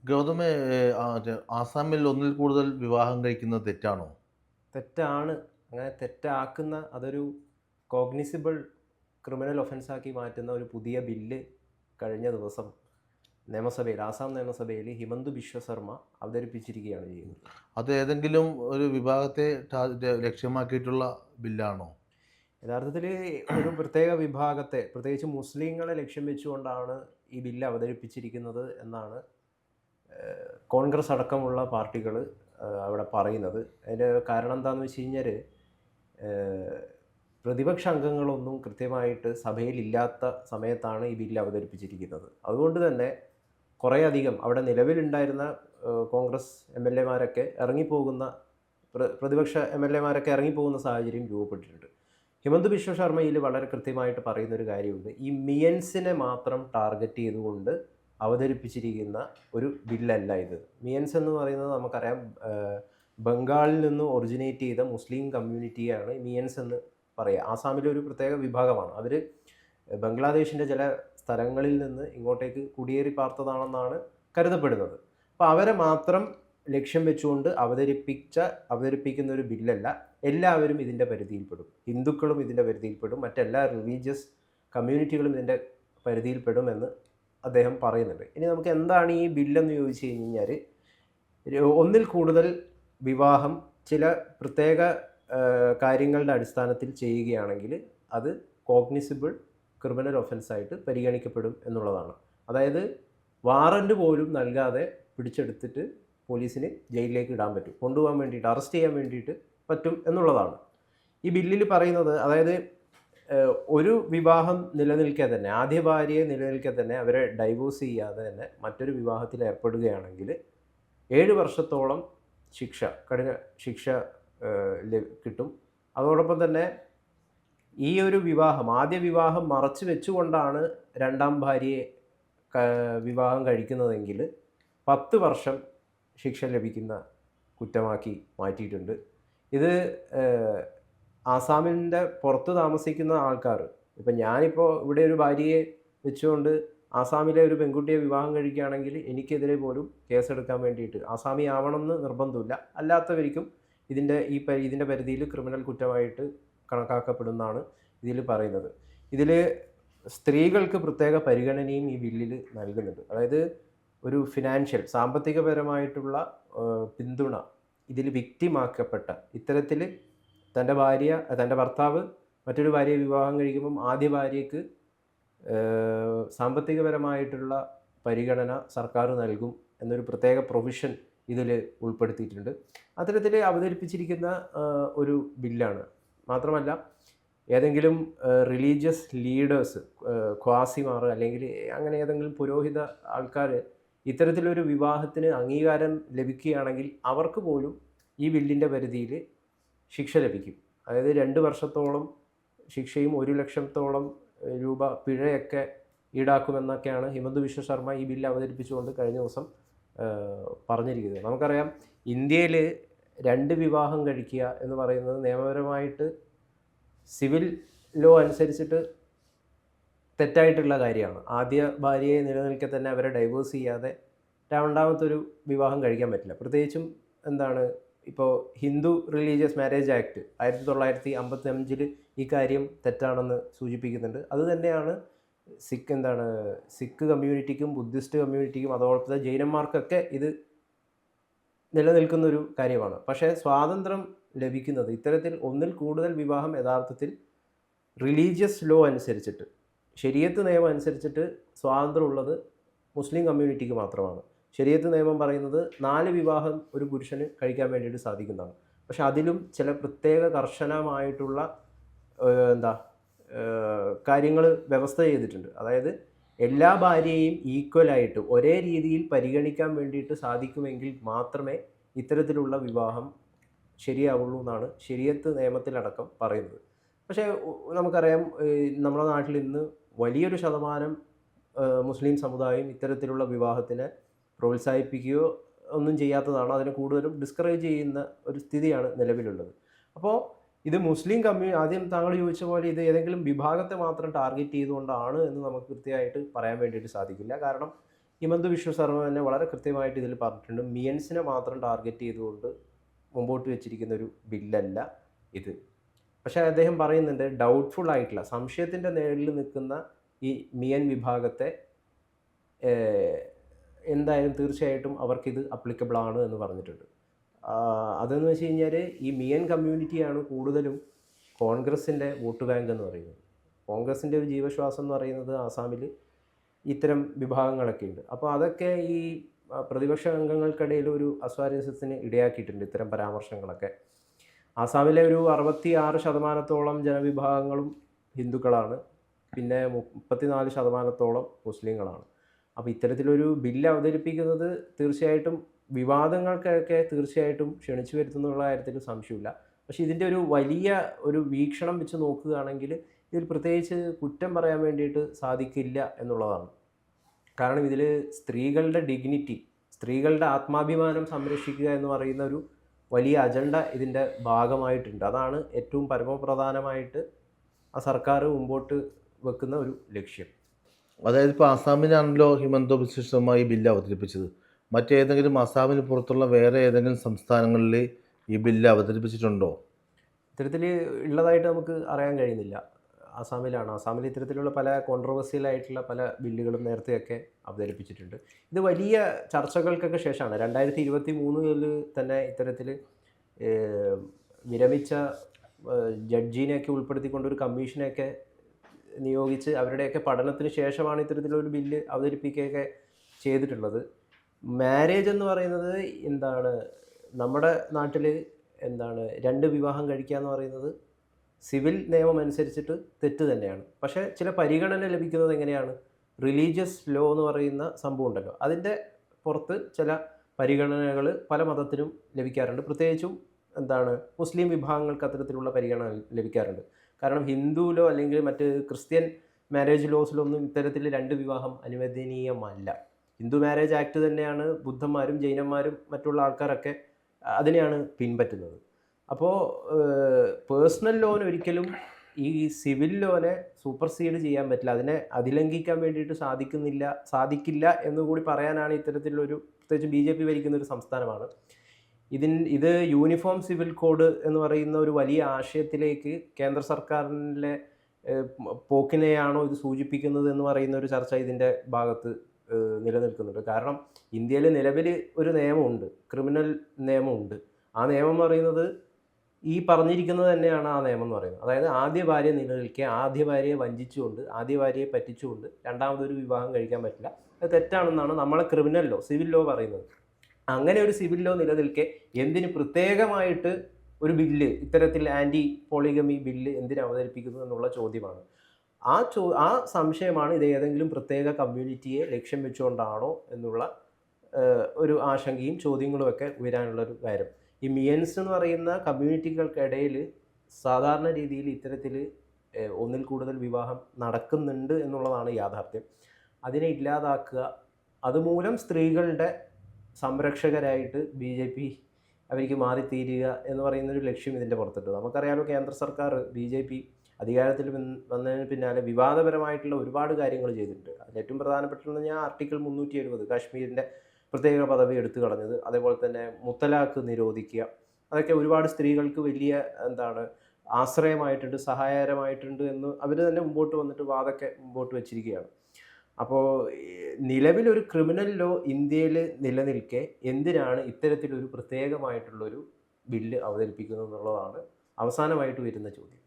ഗൗതമേ, ആസാമിൽ ഒന്നിൽ കൂടുതൽ വിവാഹം കഴിക്കുന്നത് തെറ്റാണോ? തെറ്റാണ്. അങ്ങനെ തെറ്റാക്കുന്ന അതൊരു കോഗ്നിസിബിൾ ക്രിമിനൽ ഒഫൻസാക്കി മാറ്റുന്ന ഒരു പുതിയ ബില്ല് കഴിഞ്ഞ ദിവസം ആസാം നിയമസഭയിൽ ഹിമന്തു ബിശ്വ ശർമ്മ അവതരിപ്പിച്ചിരിക്കുകയാണ് ചെയ്യുന്നത്. അത് ഏതെങ്കിലും ഒരു വിഭാഗത്തെ ലക്ഷ്യമാക്കിയിട്ടുള്ള ബില്ലാണോ? യഥാർത്ഥത്തിൽ ഒരു പ്രത്യേക വിഭാഗത്തെ, പ്രത്യേകിച്ച് മുസ്ലിങ്ങളെ ലക്ഷ്യം വെച്ചുകൊണ്ടാണ് ഈ ബില്ല് അവതരിപ്പിച്ചിരിക്കുന്നത് എന്നാണ് കോൺഗ്രസ് അടക്കമുള്ള പാർട്ടികൾ അവിടെ പറയുന്നത്. അതിൻ്റെ കാരണം എന്താണെന്ന് വെച്ച് കഴിഞ്ഞാൽ, പ്രതിപക്ഷ അംഗങ്ങളൊന്നും കൃത്യമായിട്ട് സഭയിലില്ലാത്ത സമയത്താണ് ഈ ബില്ല് അവതരിപ്പിച്ചിരിക്കുന്നത്. അതുകൊണ്ട് തന്നെ കുറേയധികം അവിടെ നിലവിലുണ്ടായിരുന്ന കോൺഗ്രസ് എം എൽ എമാരൊക്കെ ഇറങ്ങിപ്പോകുന്ന, പ്രതിപക്ഷ എം എൽ എമാരൊക്കെ ഇറങ്ങിപ്പോകുന്ന സാഹചര്യം രൂപപ്പെട്ടിട്ടുണ്ട്. ഹിമന്ത് ബിശ്വ ശർമ്മയിൽ വളരെ കൃത്യമായിട്ട് പറയുന്നൊരു കാര്യമുണ്ട്. ഈ മിയൻസിനെ മാത്രം ടാർഗറ്റ് ചെയ്തുകൊണ്ട് അവതരിപ്പിച്ചിരിക്കുന്ന ഒരു ബില്ലല്ല ഇത്. മിയൻസ് എന്ന് പറയുന്നത് നമുക്കറിയാം, ബംഗാളിൽ നിന്ന് ഒറിജിനേറ്റ് ചെയ്ത മുസ്ലിം കമ്മ്യൂണിറ്റിയാണ് മിയൻസ് എന്ന് പറയുക. ആസാമിലെ ഒരു പ്രത്യേക വിഭാഗമാണ്. അവർ ബംഗ്ലാദേശിൻ്റെ ചില സ്ഥലങ്ങളിൽ നിന്ന് ഇങ്ങോട്ടേക്ക് കുടിയേറി പാർത്തതാണെന്നാണ് കരുതപ്പെടുന്നത്. അപ്പോൾ അവരെ മാത്രം ലക്ഷ്യം വെച്ചുകൊണ്ട് അവതരിപ്പിക്കുന്ന ഒരു ബില്ലല്ല. എല്ലാവരും ഇതിൻ്റെ പരിധിയിൽപ്പെടും. ഹിന്ദുക്കളും ഇതിൻ്റെ പരിധിയിൽപ്പെടും, മറ്റെല്ലാ റിലീജിയസ് കമ്മ്യൂണിറ്റികളും ഇതിൻ്റെ പരിധിയിൽപ്പെടുമെന്ന് അദ്ദേഹം പറയുന്നുണ്ട്. ഇനി നമുക്ക് എന്താണ് ഈ ബില്ലെന്ന് ചോദിച്ചു കഴിഞ്ഞാൽ, ഒന്നിൽ കൂടുതൽ വിവാഹം ചില പ്രത്യേക കാര്യങ്ങളുടെ അടിസ്ഥാനത്തിൽ ചെയ്യുകയാണെങ്കിൽ അത് കോഗ്നിസിബിൾ ക്രിമിനൽ ഒഫൻസായിട്ട് പരിഗണിക്കപ്പെടും എന്നുള്ളതാണ്. അതായത് വാറൻറ്റ് പോലും നൽകാതെ പിടിച്ചെടുത്തിട്ട് പോലീസിന് ജയിലിലേക്ക് ഇടാൻ പറ്റും, കൊണ്ടുപോകാൻ വേണ്ടിയിട്ട്, അറസ്റ്റ് ചെയ്യാൻ വേണ്ടിയിട്ട് പറ്റും എന്നുള്ളതാണ് ഈ ബില്ലിൽ പറയുന്നത്. അതായത് ഒരു വിവാഹം നിലനിൽക്കെ തന്നെ, ആദ്യ ഭാര്യയെ നിലനിൽക്കെ തന്നെ അവരെ ഡൈവോഴ്സ് ചെയ്യാതെ തന്നെ മറ്റൊരു വിവാഹത്തിൽ ഏർപ്പെടുകയാണെങ്കിൽ 7 വർഷത്തോളം കഠിന ശിക്ഷ കിട്ടും. അതോടൊപ്പം തന്നെ ഈ ഒരു വിവാഹം, ആദ്യ വിവാഹം മറച്ചു വെച്ചുകൊണ്ടാണ് രണ്ടാം ഭാര്യയെ വിവാഹം കഴിക്കുന്നതെങ്കിൽ 10 വർഷം ശിക്ഷ ലഭിക്കുന്ന കുറ്റമാക്കി മാറ്റിയിട്ടുണ്ട്. ഇത് ആസാമിൻ്റെ പുറത്ത് താമസിക്കുന്ന ആൾക്കാർ, ഇപ്പം ഞാനിപ്പോൾ ഇവിടെ ഒരു ഭാര്യയെ വെച്ചുകൊണ്ട് ആസാമിലെ ഒരു പെൺകുട്ടിയെ വിവാഹം കഴിക്കുകയാണെങ്കിൽ എനിക്കെതിരെ പോലും കേസെടുക്കാൻ വേണ്ടിയിട്ട്, ആസാമി ആവണമെന്ന് നിർബന്ധമില്ല, അല്ലാത്തവർക്കും ഇതിൻ്റെ പരിധിയിൽ ക്രിമിനൽ കുറ്റമായിട്ട് കണക്കാക്കപ്പെടുന്നതാണ് ഇതിൽ പറയുന്നത്. ഇതിൽ സ്ത്രീകൾക്ക് പ്രത്യേക പരിഗണനയും ഈ ബില്ലിൽ നൽകുന്നുണ്ട്. അതായത് ഒരു സാമ്പത്തികപരമായിട്ടുള്ള പിന്തുണ ഇതിൽ വിക്റ്റിമാക്കപ്പെട്ട, ഇത്തരത്തിൽ തൻ്റെ ഭർത്താവ് മറ്റൊരു ഭാര്യയെ വിവാഹം കഴിക്കുമ്പം ആദ്യ ഭാര്യയ്ക്ക് സാമ്പത്തികപരമായിട്ടുള്ള പരിഗണന സർക്കാർ നൽകും എന്നൊരു പ്രത്യേക പ്രൊവിഷൻ ഇതിൽ ഉൾപ്പെടുത്തിയിട്ടുണ്ട്. അത്തരത്തിൽ അവതരിപ്പിച്ചിരിക്കുന്ന ഒരു ബില്ലാണ്. മാത്രമല്ല, ഏതെങ്കിലും റിലീജിയസ് ലീഡേഴ്സ്, ഖ്വാസിമാർ അല്ലെങ്കിൽ അങ്ങനെ ഏതെങ്കിലും പുരോഹിത ആൾക്കാർ ഇത്തരത്തിലൊരു വിവാഹത്തിന് അംഗീകാരം ലഭിക്കുകയാണെങ്കിൽ അവർക്ക് പോലും ഈ ബില്ലിൻ്റെ പരിധിയിൽ ശിക്ഷ ലഭിക്കും. അതായത് 2 വർഷത്തോളം ശിക്ഷയും 1 ലക്ഷത്തോളം രൂപ പിഴയൊക്കെ ഈടാക്കുമെന്നൊക്കെയാണ് ഹിമന്ത് ബിശ്വ ശർമ്മ ഈ ബില്ല് അവതരിപ്പിച്ചുകൊണ്ട് കഴിഞ്ഞ ദിവസം പറഞ്ഞിരിക്കുന്നത്. നമുക്കറിയാം, ഇന്ത്യയിൽ 2 വിവാഹം കഴിക്കുക എന്ന് പറയുന്നത് നിയമപരമായിട്ട് സിവിൽ ലോ അനുസരിച്ചിട്ട് തെറ്റായിട്ടുള്ള കാര്യമാണ്. ആദ്യ ഭാര്യയെ നിലനിൽക്കെ തന്നെ അവരെ ഡൈവേഴ്സ് ചെയ്യാതെ രണ്ടാമത്തൊരു വിവാഹം കഴിക്കാൻ പറ്റില്ല. പ്രത്യേകിച്ചും ഇപ്പോൾ ഹിന്ദു റിലീജിയസ് മാരേജ് ആക്ട് 1955 ഈ കാര്യം തെറ്റാണെന്ന് സൂചിപ്പിക്കുന്നുണ്ട്. അത് തന്നെയാണ് സിഖ് കമ്മ്യൂണിറ്റിക്കും ബുദ്ധിസ്റ്റ് കമ്മ്യൂണിറ്റിക്കും അതുപോലത്തെ ജൈനന്മാർക്കൊക്കെ ഇത് നിലനിൽക്കുന്നൊരു കാര്യമാണ്. പക്ഷേ സ്വാതന്ത്ര്യം ലഭിക്കുന്നത് ഇത്തരത്തിൽ ഒന്നിൽ കൂടുതൽ വിവാഹം യഥാർത്ഥത്തിൽ റിലീജിയസ് ലോ അനുസരിച്ചിട്ട്, ശരീഅത്ത് നിയമം അനുസരിച്ചിട്ട് സ്വാതന്ത്ര്യമുള്ളത് മുസ്ലിം കമ്മ്യൂണിറ്റിക്ക് മാത്രമാണ്. ശരീഅത്ത് നിയമം പറയുന്നത് 4 വിവാഹം ഒരു പുരുഷന് കഴിക്കാൻ വേണ്ടിയിട്ട് സാധിക്കുന്നതാണ്. പക്ഷെ അതിലും ചില പ്രത്യേക കർശനമായിട്ടുള്ള കാര്യങ്ങൾ വ്യവസ്ഥ ചെയ്തിട്ടുണ്ട്. അതായത് എല്ലാ ഭാര്യയെയും ഈക്വലായിട്ട് ഒരേ രീതിയിൽ പരിഗണിക്കാൻ വേണ്ടിയിട്ട് സാധിക്കുമെങ്കിൽ മാത്രമേ ഇത്തരത്തിലുള്ള വിവാഹം ശരിയാവുള്ളൂ എന്നാണ് ശരീഅത്ത് നിയമത്തിലടക്കം പറയുന്നത്. പക്ഷേ നമുക്കറിയാം, നമ്മുടെ നാട്ടിൽ ഇന്ന് വലിയൊരു ശതമാനം മുസ്ലിം സമുദായം ഇത്തരത്തിലുള്ള വിവാഹത്തിനെ പ്രോത്സാഹിപ്പിക്കുകയോ ഒന്നും ചെയ്യാത്തതാണ്. അതിനെ കൂടുതലും ഡിസ്കറേജ് ചെയ്യുന്ന ഒരു സ്ഥിതിയാണ് നിലവിലുള്ളത്. അപ്പോൾ ഇത് ആദ്യം താങ്കൾ ചോദിച്ച പോലെ ഇത് ഏതെങ്കിലും വിഭാഗത്തെ മാത്രം ടാർഗറ്റ് ചെയ്തുകൊണ്ടാണ് എന്ന് നമുക്ക് കൃത്യമായിട്ട് പറയാൻ വേണ്ടിയിട്ട് സാധിക്കില്ല. കാരണം ഹിമന്ത ബിശ്വ ശർമ്മ തന്നെ വളരെ കൃത്യമായിട്ട് ഇതിൽ പറഞ്ഞിട്ടുണ്ട്, മിയൻസിനെ മാത്രം ടാർഗറ്റ് ചെയ്തുകൊണ്ട് മുമ്പോട്ട് വെച്ചിരിക്കുന്ന ഒരു ബില്ലല്ല ഇത്. പക്ഷേ അദ്ദേഹം പറയുന്നുണ്ട് ഡൗട്ട്ഫുൾ ആയിട്ടുള്ള, സംശയത്തിൻ്റെ നിഴലിൽ നിൽക്കുന്ന ഈ മിയൻ വിഭാഗത്തെ എന്തായാലും തീർച്ചയായിട്ടും അവർക്കിത് അപ്ലിക്കബിൾ ആണ് എന്ന് പറഞ്ഞിട്ടുണ്ട്. അതെന്ന് വെച്ച് കഴിഞ്ഞാൽ ഈ മിയൻ കമ്മ്യൂണിറ്റിയാണ് കൂടുതലും കോൺഗ്രസിൻ്റെ വോട്ട് ബാങ്ക് എന്ന് പറയുന്നത്. കോൺഗ്രസിൻ്റെ ഒരു ജീവശ്വാസം എന്ന് പറയുന്നത് ആസാമിൽ ഇത്തരം വിഭാഗങ്ങളൊക്കെ ഉണ്ട്. അപ്പോൾ അതൊക്കെ ഈ പ്രതിപക്ഷ അംഗങ്ങൾക്കിടയിൽ ഒരു അസ്വാരസ്യത്തിന് ഇടയാക്കിയിട്ടുണ്ട് ഇത്തരം പരാമർശങ്ങളൊക്കെ. ആസാമിലെ ഒരു 66% ജനവിഭാഗങ്ങളും ഹിന്ദുക്കളാണ്, പിന്നെ 34% മുസ്ലിങ്ങളാണ്. അപ്പോൾ ഇത്തരത്തിലൊരു ബില്ല് അവതരിപ്പിക്കുന്നത് തീർച്ചയായിട്ടും വിവാദങ്ങൾക്കൊക്കെ തീർച്ചയായിട്ടും ക്ഷണിച്ചു വരുത്തുന്നുള്ള കാര്യത്തിൽ സംശയമില്ല. പക്ഷേ ഇതിൻ്റെ ഒരു വലിയ ഒരു വീക്ഷണം വെച്ച് നോക്കുകയാണെങ്കിൽ ഇതിൽ പ്രത്യേകിച്ച് കുറ്റം പറയാൻ വേണ്ടിയിട്ട് സാധിക്കില്ല എന്നുള്ളതാണ്. കാരണം ഇതിൽ സ്ത്രീകളുടെ ഡിഗ്നിറ്റി, സ്ത്രീകളുടെ ആത്മാഭിമാനം സംരക്ഷിക്കുക എന്ന് പറയുന്ന ഒരു വലിയ അജണ്ട ഇതിൻ്റെ ഭാഗമായിട്ടുണ്ട്. അതാണ് ഏറ്റവും പരമപ്രധാനമായിട്ട് ആ സർക്കാർ മുമ്പോട്ട് വെക്കുന്ന ഒരു ലക്ഷ്യം. അതായത് ഇപ്പോൾ ആസാമിലാണല്ലോ ഹിമന്ത ബിശ്വ ശർമ്മ ഈ ബില്ല് അവതരിപ്പിച്ചത്. മറ്റേതെങ്കിലും ആസാമിന് പുറത്തുള്ള വേറെ ഏതെങ്കിലും സംസ്ഥാനങ്ങളിൽ ഈ ബില്ല് അവതരിപ്പിച്ചിട്ടുണ്ടോ? ഇത്തരത്തിൽ ഉള്ളതായിട്ട് നമുക്ക് അറിയാൻ കഴിയുന്നില്ല. ആസാമിൽ ഇത്തരത്തിലുള്ള പല കോൺട്രവേഴ്സ്യലായിട്ടുള്ള പല ബില്ലുകളും നേരത്തെയൊക്കെ അവതരിപ്പിച്ചിട്ടുണ്ട്. ഇത് വലിയ ചർച്ചകൾക്കൊക്കെ ശേഷമാണ് 2023 തന്നെ ഇത്തരത്തിൽ വിരമിച്ച ജഡ്ജിനെയൊക്കെ ഉൾപ്പെടുത്തിക്കൊണ്ടൊരു കമ്മീഷനെയൊക്കെ നിയോഗിച്ച് അവരുടെയൊക്കെ പഠനത്തിന് ശേഷമാണ് ഇത്തരത്തിലൊരു ബില്ല് അവതരിപ്പിക്കുകയൊക്കെ ചെയ്തിട്ടുള്ളത്. മാരേജ് എന്ന് പറയുന്നത് എന്താണ്, നമ്മുടെ നാട്ടിൽ എന്താണ് 2 വിവാഹം കഴിക്കുക എന്ന് പറയുന്നത് സിവിൽ നിയമം അനുസരിച്ചിട്ട് തെറ്റ് തന്നെയാണ്. പക്ഷേ ചില പരിഗണന ലഭിക്കുന്നത് എങ്ങനെയാണ്, റിലീജിയസ് ലോ എന്ന് പറയുന്ന സംഭവം ഉണ്ടല്ലോ, അതിൻ്റെ പുറത്ത് ചില പരിഗണനകൾ പല മതത്തിനും ലഭിക്കാറുണ്ട്. പ്രത്യേകിച്ചും എന്താണ് മുസ്ലിം വിഭാഗങ്ങൾക്ക് അത്തരത്തിലുള്ള പരിഗണന ലഭിക്കാറുണ്ട്. കാരണം ഹിന്ദുവിലോ അല്ലെങ്കിൽ മറ്റ് ക്രിസ്ത്യൻ മാരേജ് ലോസിലൊന്നും ഇത്തരത്തിൽ 2 വിവാഹം അനുവദനീയമല്ല. ഹിന്ദു മാരേജ് ആക്ട് തന്നെയാണ് ബുദ്ധന്മാരും ജൈനന്മാരും മറ്റുള്ള ആൾക്കാരൊക്കെ അതിനെയാണ് പിൻപറ്റുന്നത്. അപ്പോൾ പേഴ്സണൽ ലോൺ ഒരിക്കലും ഈ സിവിൽ ലോനെ സൂപ്പർസീഡ് ചെയ്യാൻ പറ്റില്ല, അതിനെ അതിലംഘിക്കാൻ വേണ്ടിയിട്ട് സാധിക്കില്ല എന്നുകൂടി പറയാനാണ് ഇത്തരത്തിലൊരു, പ്രത്യേകിച്ച് BJP ഭരിക്കുന്ന ഒരു സംസ്ഥാനമാണ്. ഇത് യൂണിഫോം സിവിൽ കോഡ് എന്ന് പറയുന്ന ഒരു വലിയ ആശയത്തിലേക്ക് കേന്ദ്ര സർക്കാരിലെ പോക്കിനെയാണോ ഇത് സൂചിപ്പിക്കുന്നത് എന്ന് പറയുന്ന ഒരു ചർച്ച ഇതിൻ്റെ ഭാഗത്ത് നിലനിൽക്കുന്നുണ്ട്. കാരണം ഇന്ത്യയിൽ നിലവിൽ ഒരു നിയമമുണ്ട്, ക്രിമിനൽ നിയമമുണ്ട്. ആ നിയമം എന്ന് പറയുന്നത് ഈ പറഞ്ഞിരിക്കുന്നത് തന്നെയാണ് ആ നിയമം എന്ന് പറയുന്നത്. അതായത് ആദ്യ ഭാര്യ നിലനിൽക്കെ ആദ്യ ഭാര്യയെ വഞ്ചിച്ചുകൊണ്ട്, ആദ്യ ഭാര്യയെ പറ്റിച്ചുകൊണ്ട് രണ്ടാമതൊരു വിവാഹം കഴിക്കാൻ പറ്റില്ല. അത് തെറ്റാണെന്നാണ് നമ്മളെ ക്രിമിനൽ ലോ, സിവിൽ ലോ പറയുന്നത്. അങ്ങനെ ഒരു സിവിൽ ലോ നിലനിൽക്കെ എന്തിന് പ്രത്യേകമായിട്ട് ഒരു ബില്ല്, ഇത്തരത്തിൽ ആൻറ്റി പോളിഗമി ബില്ല് എന്തിന് അവതരിപ്പിക്കുന്നു എന്നുള്ള ചോദ്യമാണ്. ആ സംശയമാണ് ഇത് ഏതെങ്കിലും പ്രത്യേക കമ്മ്യൂണിറ്റിയെ ലക്ഷ്യം വെച്ചുകൊണ്ടാണോ എന്നുള്ള ഒരു ആശങ്കയും ചോദ്യങ്ങളുമൊക്കെ ഉയരാനുള്ളൊരു കാര്യം. ഈ മിയൻസ് എന്ന് പറയുന്ന കമ്മ്യൂണിറ്റികൾക്കിടയിൽ സാധാരണ രീതിയിൽ ഇത്തരത്തിൽ ഒന്നിൽ കൂടുതൽ വിവാഹം നടക്കുന്നുണ്ട് എന്നുള്ളതാണ് യാഥാർത്ഥ്യം. അതിനെ ഇല്ലാതാക്കുക, അതുമൂലം സ്ത്രീകളുടെ സംരക്ഷകരായിട്ട് BJP അവർക്ക് മാറിത്തീരുക എന്ന് പറയുന്നൊരു ലക്ഷ്യം ഇതിൻ്റെ പുറത്തുണ്ട്. നമുക്കറിയാമല്ലോ, കേന്ദ്ര സർക്കാർ BJP അധികാരത്തിൽ വന്നതിന് പിന്നാലെ വിവാദപരമായിട്ടുള്ള ഒരുപാട് കാര്യങ്ങൾ ചെയ്തിട്ടുണ്ട്. അതിൽ ഏറ്റവും പ്രധാനപ്പെട്ടതെന്ന് പറഞ്ഞാൽ ആർട്ടിക്കിൾ 370 കാശ്മീരിൻ്റെ പ്രത്യേക പദവി എടുത്തു കളഞ്ഞത്, അതേപോലെ തന്നെ മുത്തലാഖ് നിരോധിക്കുക, അതൊക്കെ ഒരുപാട് സ്ത്രീകൾക്ക് വലിയ ആശ്രയമായിട്ടുണ്ട്, സഹായകരമായിട്ടുണ്ട് എന്ന് അവർ തന്നെ മുമ്പോട്ട് വന്നിട്ട് വാദമൊക്കെ മുമ്പോട്ട് വെച്ചിരിക്കുകയാണ്. അപ്പോൾ നിലവിലൊരു ക്രിമിനൽ ലോ ഇന്ത്യയിൽ നിലനിൽക്കെ എന്തിനാണ് ഇത്തരത്തിലൊരു പ്രത്യേകമായിട്ടുള്ളൊരു ബില്ല് അവതരിപ്പിക്കുന്നത് എന്നുള്ളതാണ് അവസാനമായിട്ട് വരുന്ന ചോദ്യം.